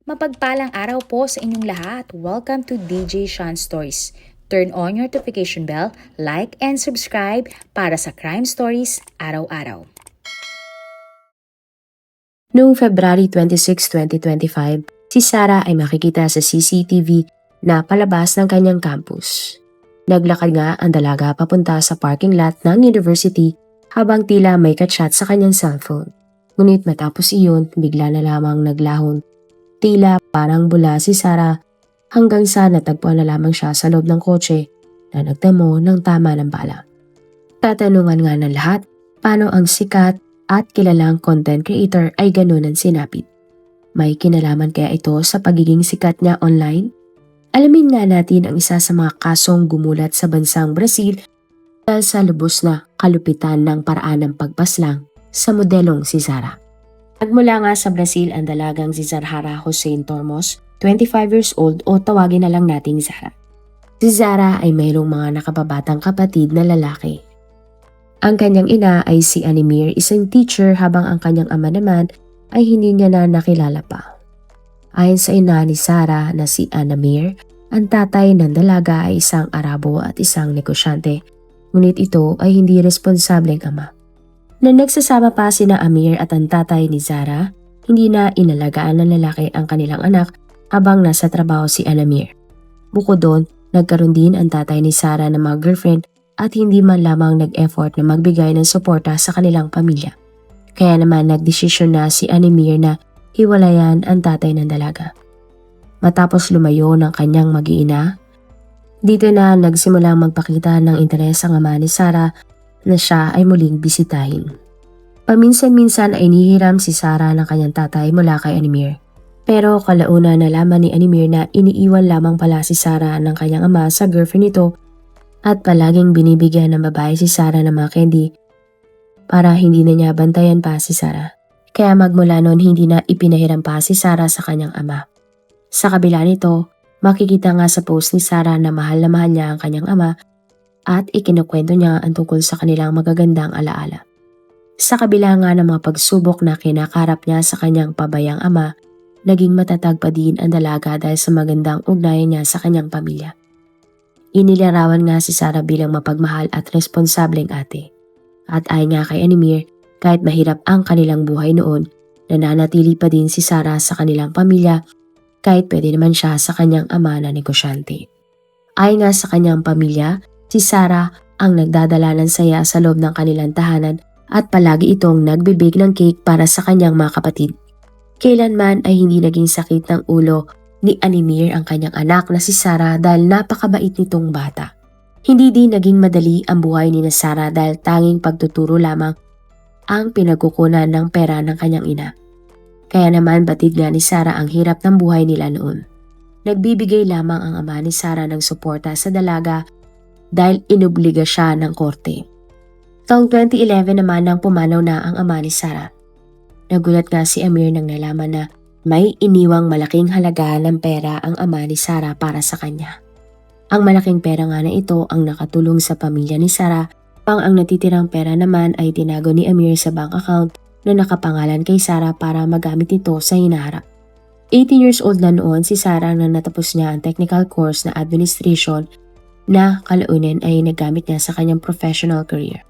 Mapagpalang araw po sa inyong lahat. Welcome to DJ Sean Stories. Turn on your notification bell, like and subscribe para sa crime stories araw-araw. Noong February 26, 2025, si Sarah ay makikita sa CCTV na palabas ng kanyang campus. Naglakad nga ang dalaga papunta sa parking lot ng university habang tila may kachat sa kanyang cellphone. Ngunit matapos iyon, bigla na lamang naglahon. Tila parang bula si Sarah hanggang sa natagpuan na lamang siya sa loob ng kotse na nagtamo ng tama ng bala. Tatanungan nga ng lahat, paano ang sikat at kilalang content creator ay ganunan sinapit? May kinalaman kaya ito sa pagiging sikat niya online? Alamin nga natin ang isa sa mga kasong gumulat sa bansang Brazil dahil sa lubos na kalupitan ng paraan ng pagpaslang sa modelong si Sarah. Nagmula nga sa Brazil ang dalagang si Zarhara Hussein Tormos, 25 years old o tawagin na lang nating Zara. Si Zara ay mayroong mga nakababatang kapatid na lalaki. Ang kanyang ina ay si Animir, isang teacher, habang ang kanyang ama naman ay hindi niya na nakilala pa. Ayon sa ina ni Sarah na si Animir, ang tatay ng dalaga ay isang Arabo at isang negosyante, ngunit ito ay hindi responsableng ama. Na nagsasama pa sina Amir at ang tatay ni Zara, hindi na inalagaan ng lalaki ang kanilang anak habang nasa trabaho si Anamir. Bukod doon, nagkaroon din ang tatay ni Sarah ng mga girlfriend at hindi man lamang nag-effort na magbigay ng suporta sa kanilang pamilya. Kaya naman nagdesisyon na si Anamir na hiwalayan ang tatay ng dalaga. Matapos lumayo ng kanyang mag-iina, dito na nagsimulang magpakita ng interes ang ama ni Sarah na siya ay muling bisitahin. Paminsan-minsan ay inihiram si Sarah ng kanyang tatay mula kay Animir. Pero kalauna nalaman ni Animir na iniiwan lamang pala si Sarah ng kanyang ama sa girlfriend nito at palaging binibigyan ng babae si Sarah ng mga candy para hindi na niya bantayan pa si Sarah. Kaya magmula noon hindi na ipinahiram pa si Sarah sa kanyang ama. Sa kabila nito, makikita nga sa post ni Sarah na mahal niya ang kanyang ama at ikinukwento niya ang tungkol sa kanilang magagandang alaala. Sa kabila nga ng mga pagsubok na kinakarap niya sa kanyang pabayang ama, naging matatag pa din ang dalaga dahil sa magandang ugnayan niya sa kanyang pamilya. Inilarawan nga si Sarah bilang mapagmahal at responsableng ate. At ayon nga kay Animir, kahit mahirap ang kanilang buhay noon, nananatili pa din si Sarah sa kanilang pamilya kahit pwede naman siya sa kanyang ama na negosyante. Ayon nga sa kanyang pamilya, si Sarah ang nagdadala ng saya sa loob ng kanilang tahanan at palagi itong nagbibig ng cake para sa kanyang mga kapatid. Kailanman ay hindi naging sakit ng ulo ni Animir ang kanyang anak na si Sarah dahil napakabait nitong bata. Hindi din naging madali ang buhay ni Sarah dahil tanging pagtuturo lamang ang pinagkukunan ng pera ng kanyang ina. Kaya naman batid nga ni Sarah ang hirap ng buhay nila noon. Nagbibigay lamang ang ama ni Sarah ng suporta sa dalaga dahil inobliga siya ng korte. Taong 2011 naman nang pumanaw na ang ama ni Sarah. Nagulat nga si Amir nang nalaman na may iniwang malaking halaga ng pera ang ama ni Sarah para sa kanya. Ang malaking pera nga na ito ang nakatulong sa pamilya ni Sarah, ang natitirang pera naman ay tinago ni Amir sa bank account na nakapangalan kay Sarah para magamit ito sa hinaharap. 18 years old na noon si Sarah na natapos niya ang technical course na administration na kalaunan ay nagamit niya sa kanyang professional career.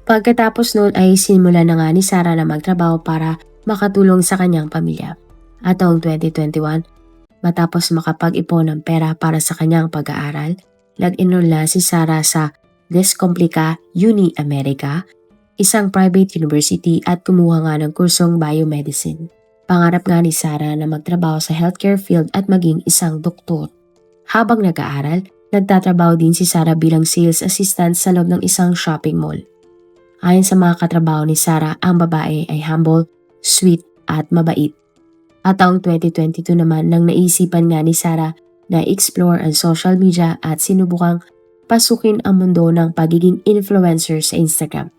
Pagkatapos noon ay sinimula na nga ni Sarah na magtrabaho para makatulong sa kanyang pamilya. At taong 2021, matapos makapag-ipon ng pera para sa kanyang pag-aaral, nag-enroll na si Sarah sa Descomplica Uni America, isang private university, at kumuha nga ng kursong biomedicine. Pangarap nga ni Sarah na magtrabaho sa healthcare field at maging isang doktor. Habang nag-aaral, nagtatrabaho din si Sarah bilang sales assistant sa loob ng isang shopping mall. Ayon sa mga katrabaho ni Sarah, ang babae ay humble, sweet at mabait. At taong 2022 naman nang naisipan nga ni Sarah na explore ang social media at sinubukang pasukin ang mundo ng pagiging influencer sa Instagram.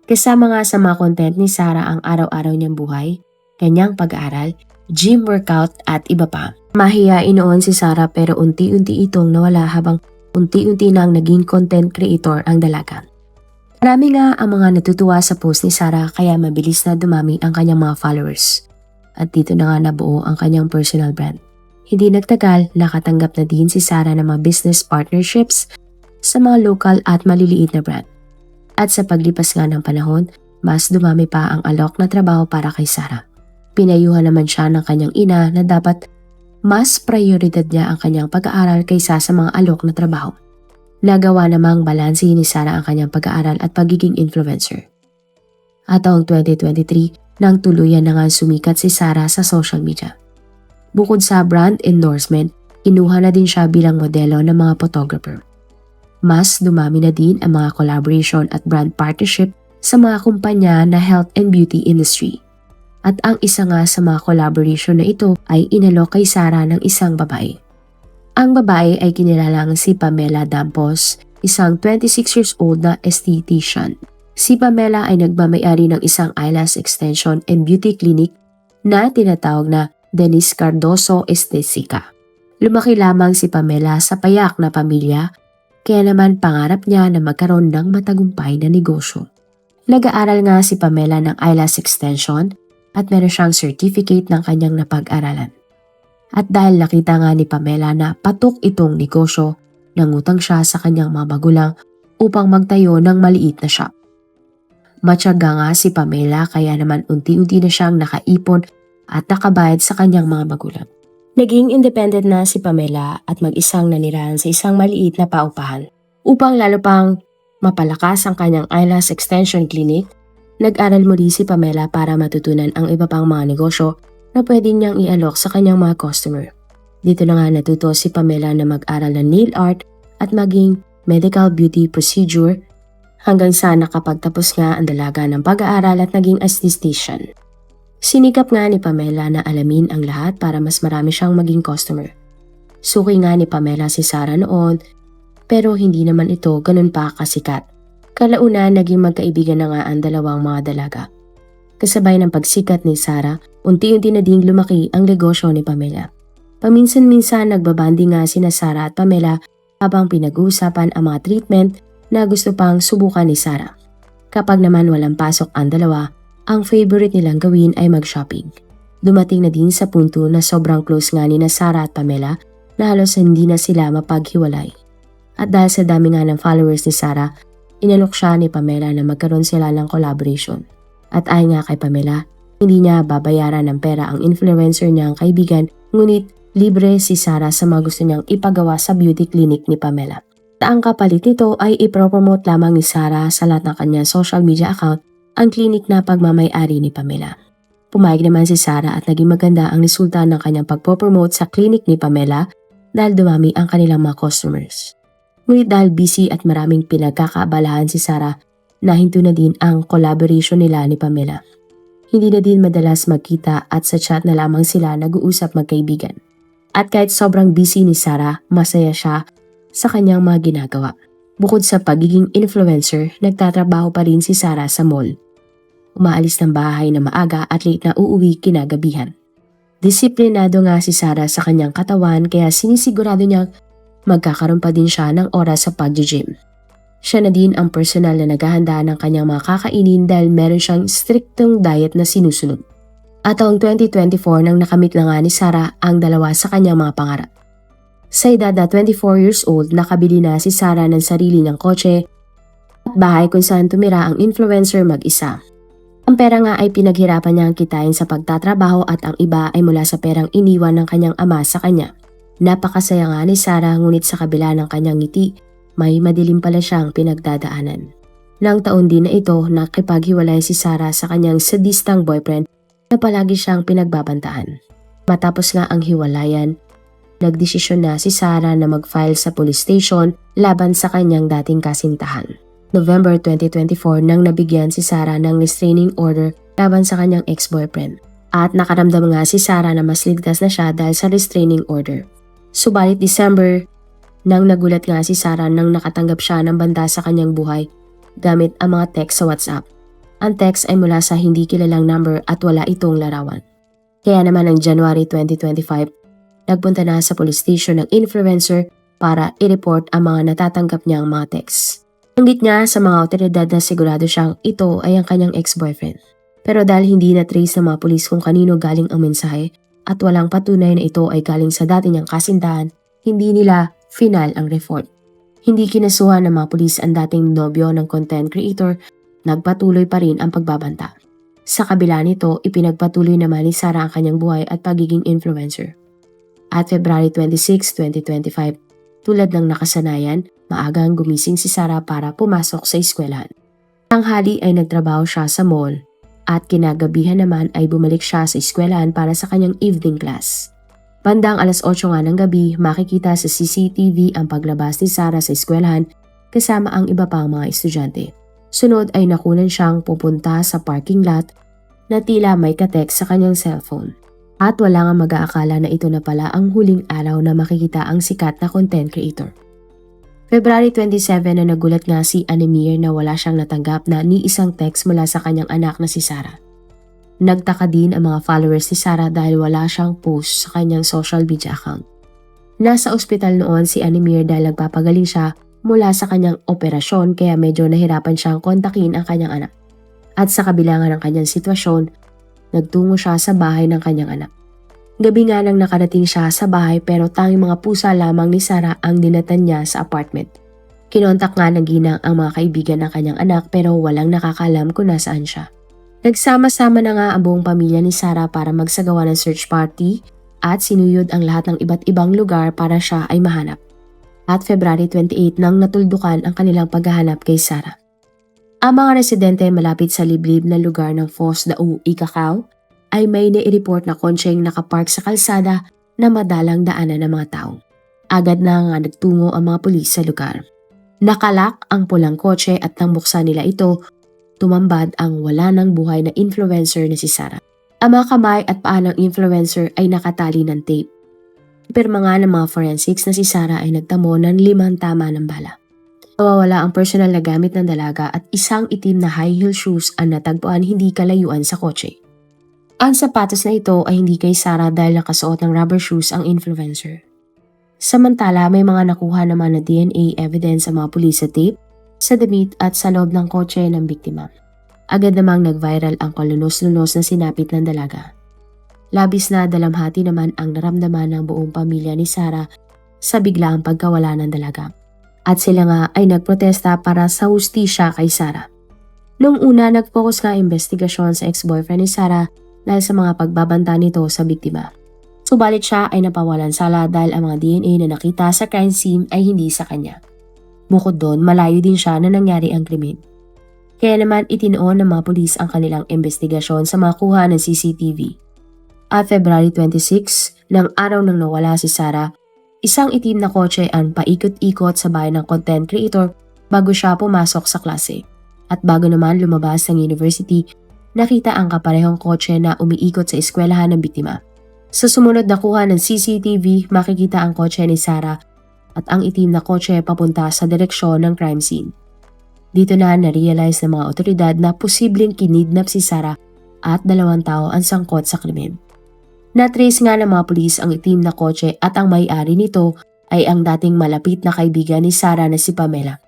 Kasama nga sa mga content ni Sarah ang araw-araw niyang buhay, kanyang pag-aaral, gym workout at iba pa. Mahiyain noon si Sarah pero unti-unti itong nawala habang unti-unti nang naging content creator ang dalaga. Marami nga ang mga natutuwa sa post ni Sarah kaya mabilis na dumami ang kanyang mga followers. at dito na nga nabuo ang kanyang personal brand. Hindi nagtagal, nakatanggap na din si Sarah ng mga business partnerships sa mga local at maliliit na brand. At sa paglipas nga ng panahon, mas dumami pa ang alok na trabaho para kay Sarah. Pinayuhan naman siya ng kanyang ina na dapat mas prioridad niya ang kanyang pag-aaral kaysa sa mga alok na trabaho. Nagawa namang balansehin ni Sarah ang kanyang pag-aaral at pagiging influencer. At taong 2023, nang tuluyan na nga sumikat si Sarah sa social media. Bukod sa brand endorsement, kinuha na din siya bilang modelo ng mga photographer. Mas dumami na din ang mga collaboration at brand partnership sa mga kumpanya na health and beauty industry. At ang isa nga sa mga collaboration na ito ay inalok kay Sarah ng isang babae. Ang babae ay kinilalang si Pamela Dampos, isang 26 years old na esthetician. Si Pamela ay nagmamayari ng isang eyelash extension and beauty clinic na tinatawag na Dennis Cardoso Estetica. Lumaki lamang si Pamela sa payak na pamilya, kaya naman pangarap niya na magkaroon ng matagumpay na negosyo. Nag-aaral nga si Pamela ng eyelash extension at meron siyang certificate ng kanyang napag-aralan. At dahil nakita nga ni Pamela na patok itong negosyo, nangutang siya sa kanyang mga magulang upang magtayo ng maliit na shop. Matyaga nga si Pamela kaya naman unti-unti na siyang nakaipon at nakabayad sa kanyang mga magulang. Naging independent na si Pamela at mag-isang nanirahan sa isang maliit na paupahan. Upang lalo pang mapalakas ang kanyang eyelash extension clinic, nag-aral muli si Pamela para matutunan ang iba pang mga negosyo na pwede niyang ialok sa kanyang mga customer. Dito na nga natuto si Pamela na mag-aral ng nail art at maging medical beauty procedure hanggang sa nakapagtapos nga ang dalaga ng pag-aaral at naging esthetician. Sinikap nga ni Pamela na alamin ang lahat para mas marami siyang maging customer. Suki nga ni Pamela si Sarah noon pero hindi naman ito ganun pa kasikat. Kalaunan naging magkaibigan na nga ang dalawang mga dalaga. Kasabay ng pagsikat ni Sarah, unti-unti na ding lumaki ang negosyo ni Pamela. Paminsan-minsan nagbabanding nga sina Sarah at Pamela habang pinag-uusapan ang mga treatment na gusto pang subukan ni Sarah. Kapag naman walang pasok ang dalawa, ang favorite nilang gawin ay mag-shopping. Dumating na din sa punto na sobrang close nga ni na Sarah at Pamela na halos hindi na sila mapaghiwalay. At dahil sa dami nga ng followers ni Sarah, inalok siya ni Pamela na magkaroon sila ng collaboration. At ayon nga kay Pamela, hindi niya babayaran ng pera ang influencer niyang kaibigan, ngunit libre si Sarah sa mga gusto niyang ipagawa sa beauty clinic ni Pamela. At ang kapalit nito ay ipropromote lamang ni Sarah sa lahat ng kanyang social media account ang clinic na pagmamay-ari ni Pamela. Pumayag naman si Sarah at naging maganda ang resulta ng kanyang pagpopromote sa clinic ni Pamela dahil dumami ang kanilang mga customers. Ngunit dahil busy at maraming pinagkakaabalahan si Sarah, nahinto na din ang collaboration nila ni Pamela. Hindi na din madalas magkita at sa chat na lamang sila nag-uusap magkaibigan. At kahit sobrang busy ni Sarah, masaya siya sa kanyang mga ginagawa. Bukod sa pagiging influencer, nagtatrabaho pa rin si Sarah sa mall. Umaalis ng bahay na maaga at late na uuwi kinagabihan. Disiplinado nga si Sarah sa kanyang katawan kaya sinisigurado niyang magkakaroon pa din siya ng oras sa pag-gym. Siya na din ang personal na naghahanda ng kanyang mga kakainin dahil meron siyang striktong diet na sinusunod. At taong 2024 nang nakamit na nga ni Sarah ang dalawa sa kanyang mga pangarap. Sa edad na 24 years old, nakabili na si Sarah ng sarili ng kotse at bahay kung saan tumira ang influencer mag-isa. Ang pera nga ay pinaghirapan niyang kitain sa pagtatrabaho at ang iba ay mula sa perang iniwan ng kanyang ama sa kanya. Napakasaya nga ni Sarah ngunit sa kabila ng kanyang ngiti, may madilim pala siyang pinagdadaanan. Nang taon din na ito, nakipaghiwalay si Sarah sa kanyang sadistang boyfriend na palagi siyang pinagbabantaan. Matapos nga ang hiwalayan, nagdesisyon na si Sarah na mag-file sa police station laban sa kanyang dating kasintahan. November 2024 nang nabigyan si Sarah ng restraining order laban sa kanyang ex-boyfriend. At nakaramdam nga si Sarah na mas ligtas na siya dahil sa restraining order. Subalit December, nang nagulat nga si Sarah nang nakatanggap siya ng banta sa kanyang buhay gamit ang mga text sa WhatsApp. Ang text ay mula sa hindi kilalang number at wala itong larawan. Kaya naman ng January 2025, nagpunta na sa police station ng influencer para i-report ang mga natatanggap niyang mga text. Inggit niya sa mga otoridad na sigurado siyang ito ay ang kanyang ex-boyfriend. Pero dahil hindi na-trace ng mga pulis kung kanino galing ang mensahe at walang patunay na ito ay galing sa dati niyang kasintahan, hindi nila final ang report. Hindi kinasuhan ng mga pulis ang dating nobyo ng content creator, nagpatuloy pa rin ang pagbabanta. Sa kabila nito, ipinagpatuloy naman ni Sarah ang kanyang buhay at pagiging influencer. At February 26, 2025, tulad ng nakasanayan, maagang gumising si Sarah para pumasok sa eskwelahan. Tanghali ay nagtrabaho siya sa mall at kinagabihan naman ay bumalik siya sa eskwelahan para sa kanyang evening class. Bandang alas 8 nga ng gabi, makikita sa CCTV ang paglabas ni Sarah sa eskwelahan kasama ang iba pang mga estudyante. Sunod ay nakunan siyang pupunta sa parking lot na tila may ka-text sa kanyang cellphone. At wala nga mag-aakala na ito na pala ang huling araw na makikita ang sikat na content creator. February 27 na nagulat nga si Anemir na wala siyang natanggap na ni isang text mula sa kanyang anak na si Sarah. Nagtaka din ang mga followers ni Sarah dahil wala siyang post sa kanyang social media account. Nasa ospital noon si Anemir dahil nagpapagaling siya mula sa kanyang operasyon kaya medyo nahirapan siyang kontakin ang kanyang anak. At sa kabila nga ng kanyang sitwasyon, nagtungo siya sa bahay ng kanyang anak. Gabi nga nang nakarating siya sa bahay pero tanging mga pusa lamang ni Sarah ang dinatan niya sa apartment. Kinontak nga ng ginang ang mga kaibigan ng kanyang anak pero walang nakakalam kung nasaan siya. Nagsama-sama na nga ang buong pamilya ni Sarah para magsagawa ng search party at sinuyod ang lahat ng iba't ibang lugar para siya ay mahanap. At February 28 nang natuldukan ang kanilang paghahanap kay Sarah. Ang mga residente malapit sa liblib na lugar ng Foz Dao Icacao ay may nai-report na konsyeng nakapark sa kalsada na madalang daanan ng mga tao. Agad na nga nagtungo ang mga pulis sa lugar. Nakalak ang pulang kotse at nang buksan nila ito, tumambad ang wala ng buhay na influencer na si Sarah. Ang mga kamay at paa ng influencer ay nakatali ng tape. Pirma nga ng mga forensics na si Sarah ay nagtamo ng 5 tama ng bala. Nawawala ang personal na gamit ng dalaga at isang itim na high heel shoes ang natagpuan hindi kalayuan sa kotse. Ang sapatos na ito ay hindi kay Sarah dahil nakasuot ng rubber shoes ang influencer. Samantala, may mga nakuha naman na DNA evidence sa mga pulis sa tape, sa damit at sa loob ng kotse ng biktima. Agad namang nag-viral ang kalunos-lunos na sinapit ng dalaga. Labis na dalamhati naman ang naramdaman ng buong pamilya ni Sarah sa biglaang pagkawala ng dalaga. At sila nga ay nagprotesta para sa hustisya kay Sarah. Noong una, nag-focus nga investigasyon sa ex-boyfriend ni Sarah dahil sa mga pagbabanta nito sa biktima. Subalit siya ay napawalan sala dahil ang mga DNA na nakita sa crime scene ay hindi sa kanya. Bukod doon, malayo din siya na nangyari ang krimen. Kaya naman itinoon ng mga pulis ang kanilang investigasyon sa mga kuha ng CCTV. At February 26, ng araw nang nawala si Sarah, isang itim na kotse ang paikot-ikot sa bahay ng content creator bago siya pumasok sa klase. At bago naman lumabas ng university, nakita ang kaparehong kotse na umiikot sa eskwelahan ng biktima. Sa sumunod na kuha ng CCTV, makikita ang kotse ni Sarah at ang itim na kotse papunta sa direksyon ng crime scene. Dito na na-realize ng mga otoridad na posibleng kinidnap si Sarah at 2 tao ang sangkot sa krimen. Na-trace nga ng mga pulis ang itim na kotse at ang may-ari nito ay ang dating malapit na kaibigan ni Sarah na si Pamela.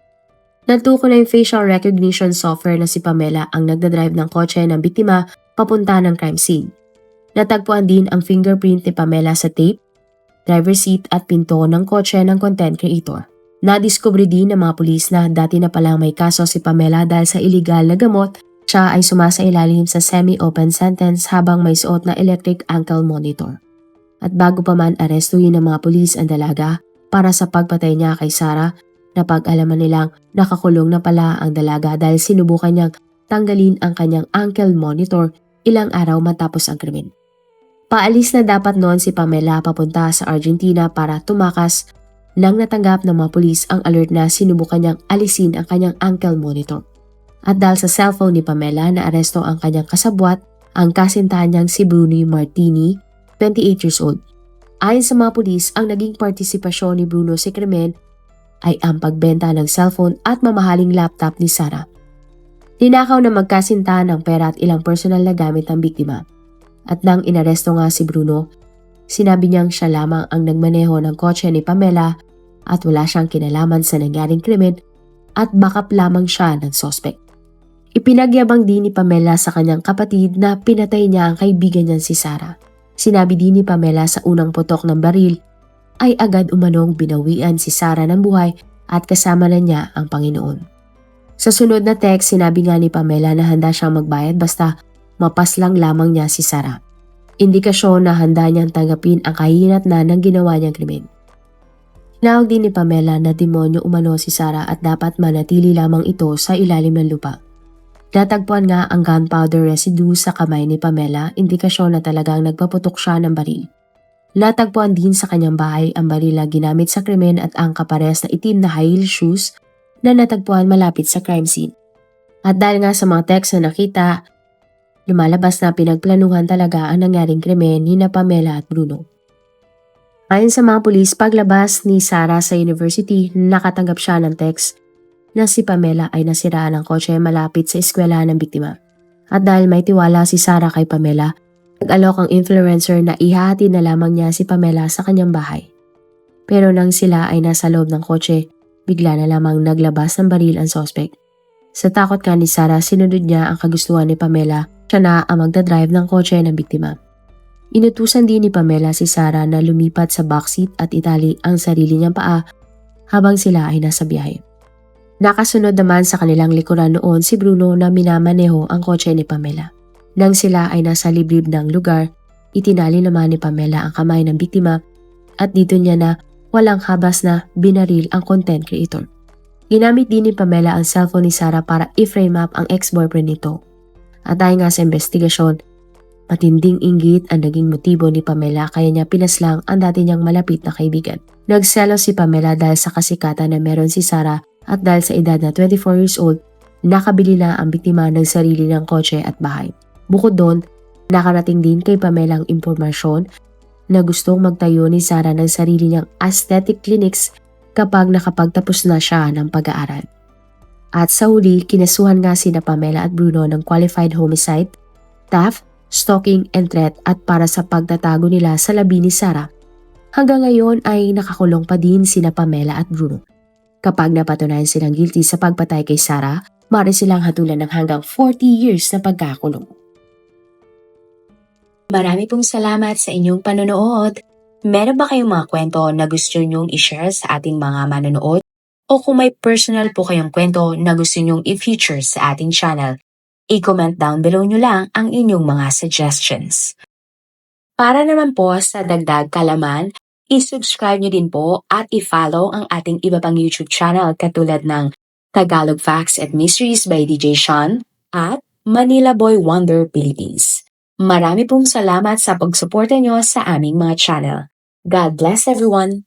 Natuko na yung facial recognition software na si Pamela ang nagdadrive ng kotse ng biktima papunta ng crime scene. Natagpuan din ang fingerprint ni Pamela sa tape, driver seat at pinto ng kotse ng content creator. Nadiskubre din ng mga pulis na dati na palang may kaso si Pamela dahil sa illegal na gamot. Siya ay sumasailalim sa semi-open sentence habang may suot na electric ankle monitor. At bago pa man arestuhin ng mga pulis ang dalaga para sa pagpatay niya kay Sarah, napag-alaman nilang nakakulong na pala ang dalaga dahil sinubukan niyang tanggalin ang kanyang ankle monitor ilang araw matapos ang krimen. Paalis na dapat noon si Pamela papunta sa Argentina para tumakas nang natanggap ng mga pulis ang alert na sinubukan niyang alisin ang kanyang ankle monitor. At dahil sa cellphone ni Pamela na aresto ang kanyang kasabwat, ang kasintahan niyang si Bruno Martini, 28 years old. Ayon sa mga pulis, ang naging partisipasyon ni Bruno sa krimen ay ang pagbenta ng cellphone at mamahaling laptop ni Sarah. Ninakaw na magkasintahan ng pera at ilang personal na gamit ng biktima. At nang inaresto nga si Bruno, sinabi niyang siya lamang ang nagmaneho ng kotse ni Pamela at wala siyang kinalaman sa nangyaring krimen at backup lamang siya ng suspect. Ipinagyabang din ni Pamela sa kanyang kapatid na pinatay niya ang kaibigan niyang si Sarah. Sinabi din ni Pamela sa unang putok ng baril ay agad umanong binawian si Sarah ng buhay at kasama na niya ang Panginoon. Sa sunod na text, sinabi nga ni Pamela na handa siyang magbayad basta mapaslang lamang niya si Sarah. Indikasyon na handa niyang tanggapin ang kahinatnan ng ginawa niyang krimen. Tinawag din ni Pamela na demonyo umano si Sarah at dapat manatili lamang ito sa ilalim ng lupa. Natagpuan nga ang gunpowder residue sa kamay ni Pamela, indikasyon na talagang nagpaputok siya ng baril. Natagpuan din sa kanyang bahay ang baril na ginamit sa krimen at ang kapares na itim na high heel shoes na natagpuan malapit sa crime scene. At dahil nga sa mga text na nakita, lumalabas na pinagplanuhan talaga ang nangyaring krimen ni na Pamela at Bruno. Ayon sa mga pulis, paglabas ni Sarah sa university, nakatanggap siya ng text na si Pamela ay nasiraan ng kotse malapit sa eskwelahan ng biktima. At dahil may tiwala si Sarah kay Pamela, nag-alok ang influencer na ihahatid na lamang niya si Pamela sa kanyang bahay. Pero nang sila ay nasa loob ng kotse, bigla na lamang naglabas ng baril ang suspect. Sa takot nga ni Sarah, sinunod niya ang kagustuhan ni Pamela, siya na ang magdadrive ng kotse ng biktima. Inutusan din ni Pamela si Sarah na lumipat sa backseat at itali ang sarili niyang paa habang sila ay nasa biyahe. Nakasunod naman sa kanilang likuran noon si Bruno na minamaneho ang kotse ni Pamela. Nang sila ay nasa liblib ng lugar, itinali naman ni Pamela ang kamay ng biktima at dito niya na walang habas na binaril ang content creator. Ginamit din ni Pamela ang cellphone ni Sarah para i-frame up ang ex-boyfriend nito. At dahil nga sa investigasyon, matinding inggit ang naging motibo ni Pamela kaya niya pinaslang ang dati niyang malapit na kaibigan. Nagselos si Pamela dahil sa kasikatan na meron si Sarah at dahil sa edad na 24 years old, nakabili na ang biktima ng sarili ng kotse at bahay. Bukod doon, nakarating din kay Pamela ang impormasyon na gustong magtayo ni Sarah ng sarili niyang aesthetic clinics kapag nakapagtapos na siya ng pag-aaral. At sa huli, kinasuhan nga sina Pamela at Bruno ng qualified homicide, theft, stalking and threat at para sa pagtatago nila sa labi ni Sarah. Hanggang ngayon ay nakakulong pa din sina Pamela at Bruno. Kapag napatunayan silang guilty sa pagpatay kay Sarah, maaari silang hatulan ng hanggang 40 years na pagkakulong. Marami pong salamat sa inyong panonood. Meron ba kayong mga kwento na gusto nyong i-share sa ating mga manonood? O kung may personal po kayong kwento na gusto nyong i-feature sa ating channel, i-comment down below nyo lang ang inyong mga suggestions. Para naman po sa dagdag kalaman, i-subscribe nyo din po at i-follow ang ating iba pang YouTube channel katulad ng Tagalog Facts and Mysteries by DJ Sean at Manila Boy Wonder Philippines. Marami pong salamat sa pagsuporta nyo sa aming mga channel. God bless everyone!